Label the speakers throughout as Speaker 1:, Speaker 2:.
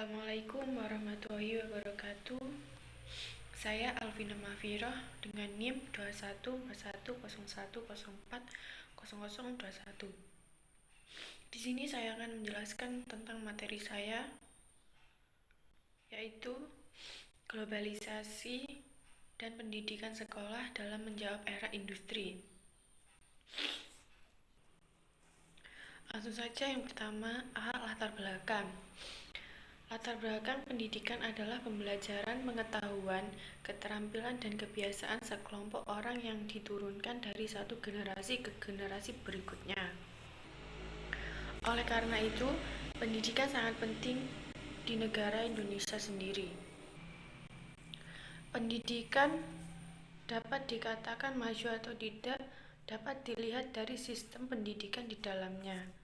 Speaker 1: Assalamualaikum warahmatullahi wabarakatuh. Saya Alvina Mafirah dengan NIM 214101040021. Di sini saya akan menjelaskan tentang materi saya, yaitu globalisasi dan pendidikan sekolah dalam menjawab era industri. Langsung saja, yang pertama, latar belakang. Latar belakang pendidikan adalah pembelajaran pengetahuan, keterampilan, dan kebiasaan sekelompok orang yang diturunkan dari satu generasi ke generasi berikutnya. Oleh karena itu, pendidikan sangat penting di negara Indonesia sendiri. Pendidikan dapat dikatakan maju atau tidak dapat dilihat dari sistem pendidikan di dalamnya.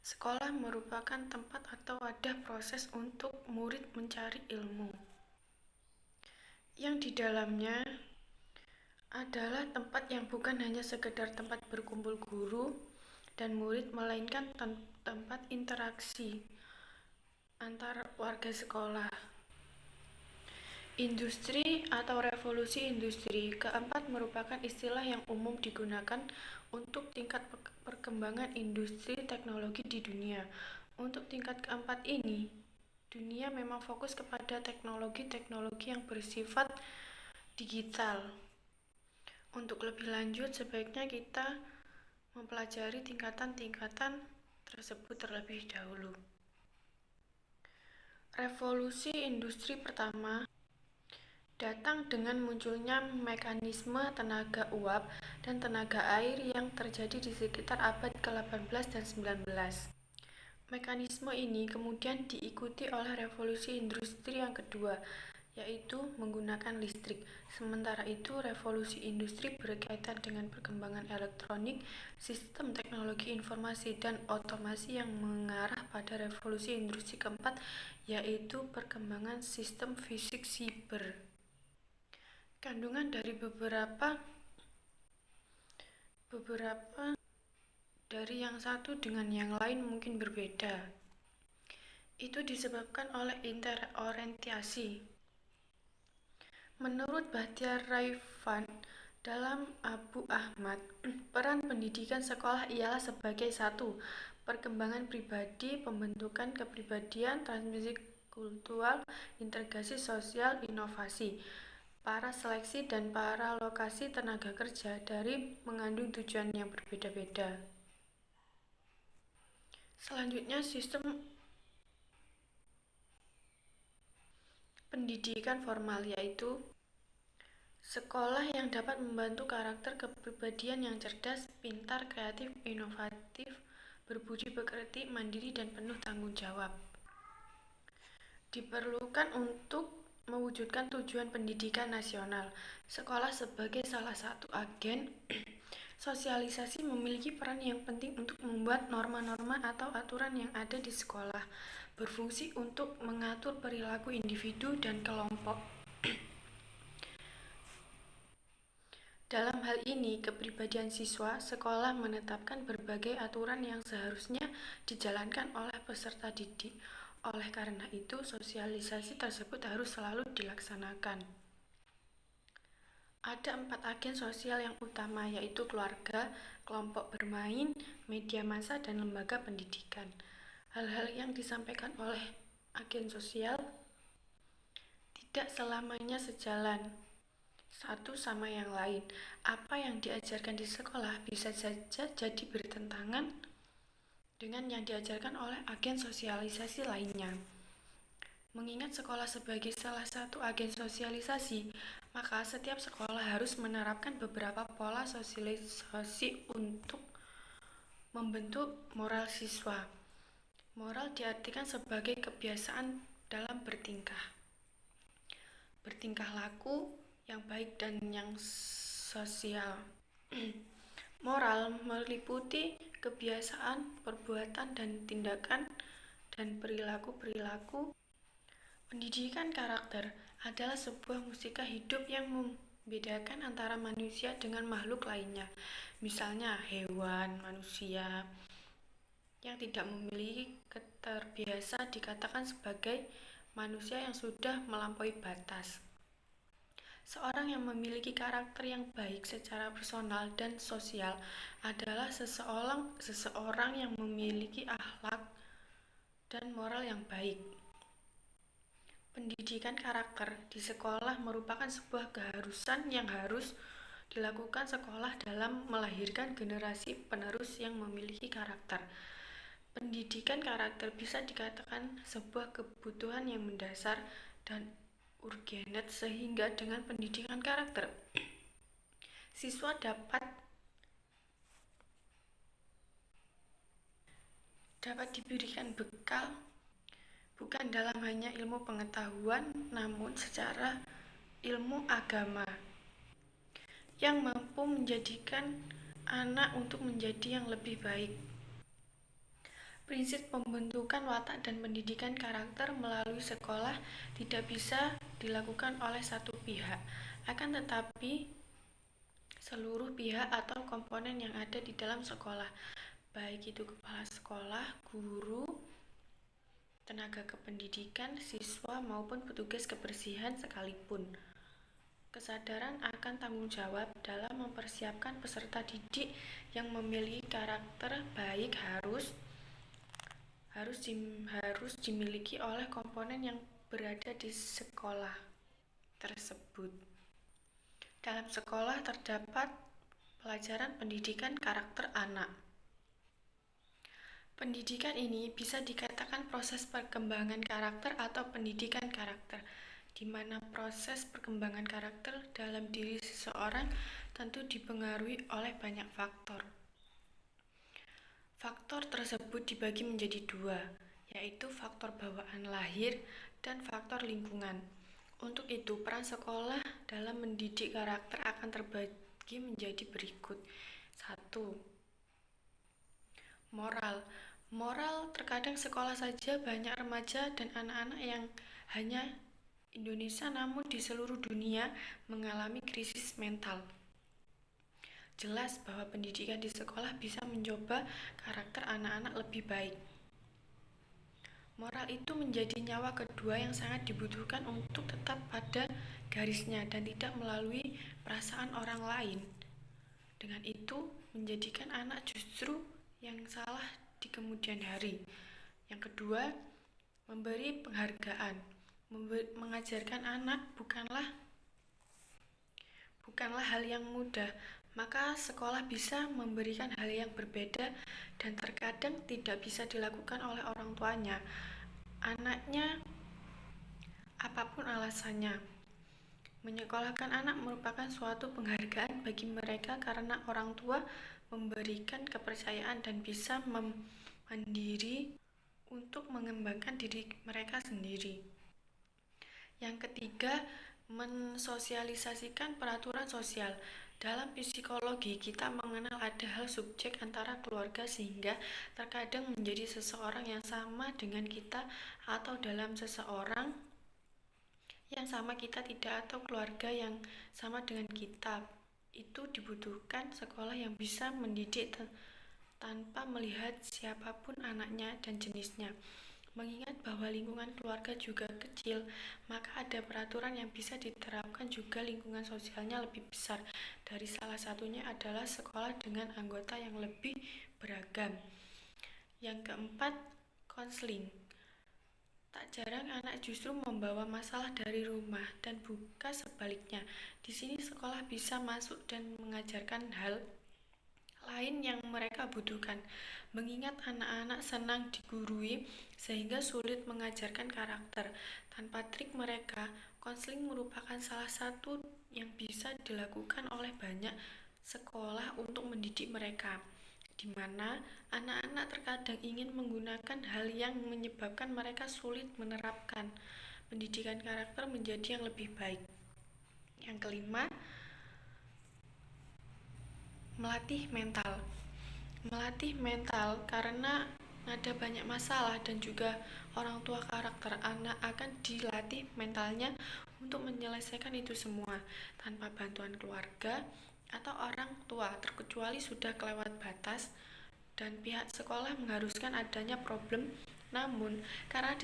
Speaker 1: Sekolah merupakan tempat atau wadah proses untuk murid mencari ilmu. Yang di dalamnya adalah tempat yang bukan hanya sekedar tempat berkumpul guru dan murid, melainkan tempat interaksi antar warga sekolah. Industri atau revolusi industri keempat merupakan istilah yang umum digunakan untuk tingkat perkembangan industri teknologi di dunia. Untuk tingkat keempat ini, dunia memang fokus kepada teknologi-teknologi yang bersifat digital. Untuk lebih lanjut, sebaiknya kita mempelajari tingkatan-tingkatan tersebut terlebih dahulu. Revolusi industri pertama datang dengan munculnya mekanisme tenaga uap dan tenaga air yang terjadi di sekitar abad ke-18 dan 19. Mekanisme ini kemudian diikuti oleh revolusi industri yang kedua, yaitu menggunakan listrik. Sementara itu, revolusi industri berkaitan dengan perkembangan elektronik, sistem teknologi informasi, dan otomasi yang mengarah pada revolusi industri keempat, yaitu perkembangan sistem fisik siber. Kandungan dari beberapa dari yang satu dengan yang lain mungkin berbeda. Itu disebabkan oleh interorientasi. Menurut Bahtiar Raifan dalam Abu Ahmad, peran pendidikan sekolah ialah sebagai satu, perkembangan pribadi, pembentukan kepribadian, transmisi kultural, integrasi sosial, inovasi, para seleksi dan para lokasi tenaga kerja dari mengandung tujuan yang berbeda-beda. Selanjutnya, sistem pendidikan formal, yaitu sekolah yang dapat membantu karakter kepribadian yang cerdas, pintar, kreatif, inovatif, berbudi pekerti, mandiri, dan penuh tanggung jawab. Diperlukan untuk mewujudkan tujuan pendidikan nasional. Sekolah sebagai salah satu agen sosialisasi memiliki peran yang penting untuk membuat norma-norma atau aturan yang ada di sekolah, berfungsi untuk mengatur perilaku individu dan kelompok. Dalam hal ini, kepribadian siswa, sekolah menetapkan berbagai aturan yang seharusnya dijalankan oleh peserta didik. Oleh karena itu, sosialisasi tersebut harus selalu dilaksanakan. Ada 4 agen sosial yang utama, yaitu keluarga, kelompok bermain, media massa, dan lembaga pendidikan. Hal-hal yang disampaikan oleh agen sosial tidak selamanya sejalan satu sama yang lain. Apa yang diajarkan di sekolah bisa saja jadi bertentangan dengan yang diajarkan oleh agen sosialisasi lainnya. Mengingat sekolah sebagai salah satu agen sosialisasi, maka setiap sekolah harus menerapkan beberapa pola sosialisasi untuk membentuk moral siswa. Moral diartikan sebagai kebiasaan dalam bertingkah laku yang baik dan yang sosial. Moral meliputi kebiasaan, perbuatan, dan tindakan, dan perilaku-perilaku. Pendidikan karakter adalah sebuah mustika hidup yang membedakan antara manusia dengan makhluk lainnya. Misalnya hewan, manusia yang tidak memiliki terbiasa dikatakan sebagai manusia yang sudah melampaui batas. Seorang yang memiliki karakter yang baik secara personal dan sosial adalah seseorang yang memiliki akhlak dan moral yang baik. Pendidikan karakter di sekolah merupakan sebuah keharusan yang harus dilakukan sekolah dalam melahirkan generasi penerus yang memiliki karakter. Pendidikan karakter bisa dikatakan sebuah kebutuhan yang mendasar dan urgent, sehingga dengan pendidikan karakter siswa dapat diberikan bekal bukan dalam hanya ilmu pengetahuan, namun secara ilmu agama yang mampu menjadikan anak untuk menjadi yang lebih baik. Prinsip pembentukan watak dan pendidikan karakter melalui sekolah tidak bisa dilakukan oleh satu pihak, akan tetapi seluruh pihak atau komponen yang ada di dalam sekolah, baik itu kepala sekolah, guru, tenaga kependidikan, siswa maupun petugas kebersihan sekalipun. Kesadaran akan tanggung jawab dalam mempersiapkan peserta didik yang memiliki karakter baik harus dimiliki oleh komponen yang berada di sekolah tersebut. Dalam sekolah terdapat pelajaran pendidikan karakter anak. Pendidikan ini bisa dikatakan proses perkembangan karakter atau pendidikan karakter, di mana proses perkembangan karakter dalam diri seseorang tentu dipengaruhi oleh banyak faktor. Faktor tersebut dibagi menjadi dua, yaitu faktor bawaan lahir dan faktor lingkungan. Untuk itu, peran sekolah dalam mendidik karakter akan terbagi menjadi berikut. 1. Moral terkadang sekolah saja banyak remaja dan anak-anak yang hanya Indonesia namun di seluruh dunia mengalami krisis mental. Jelas bahwa pendidikan di sekolah bisa mencoba karakter anak-anak lebih baik. Moral itu menjadi nyawa kedua yang sangat dibutuhkan untuk tetap pada garisnya dan tidak melalui perasaan orang lain. Dengan itu, menjadikan anak justru yang salah di kemudian hari. Yang kedua, memberi penghargaan. Mengajarkan anak bukanlah hal yang mudah, maka sekolah bisa memberikan hal yang berbeda dan terkadang tidak bisa dilakukan oleh orang tuanya. Anaknya, apapun alasannya, menyekolahkan anak merupakan suatu penghargaan bagi mereka karena orang tua memberikan kepercayaan dan bisa mandiri untuk mengembangkan diri mereka sendiri. Yang ketiga, mensosialisasikan peraturan sosial. Dalam psikologi, kita mengenal ada hal subjek antara keluarga sehingga terkadang menjadi seseorang yang sama dengan kita atau dalam seseorang yang sama kita tidak atau keluarga yang sama dengan kita. Itu dibutuhkan sekolah yang bisa mendidik tanpa melihat siapapun anaknya dan jenisnya. Mengingat bahwa lingkungan keluarga juga kecil, maka ada peraturan yang bisa diterapkan juga lingkungan sosialnya lebih besar. Dari salah satunya adalah sekolah dengan anggota yang lebih beragam. Yang keempat, konseling. Tak jarang anak justru membawa masalah dari rumah dan bukan sebaliknya. Di sini sekolah bisa masuk dan mengajarkan hal lain yang mereka butuhkan. Mengingat anak-anak senang digurui sehingga sulit mengajarkan karakter. Tanpa trik mereka, konseling merupakan salah satu yang bisa dilakukan oleh banyak sekolah untuk mendidik mereka, di mana anak-anak terkadang ingin menggunakan hal yang menyebabkan mereka sulit menerapkan pendidikan karakter menjadi yang lebih baik. Yang kelima, melatih mental karena ada banyak masalah dan juga orang tua karakter anak akan dilatih mentalnya untuk menyelesaikan itu semua tanpa bantuan keluarga atau orang tua, terkecuali sudah kelewat batas dan pihak sekolah mengharuskan adanya problem Namun, karena di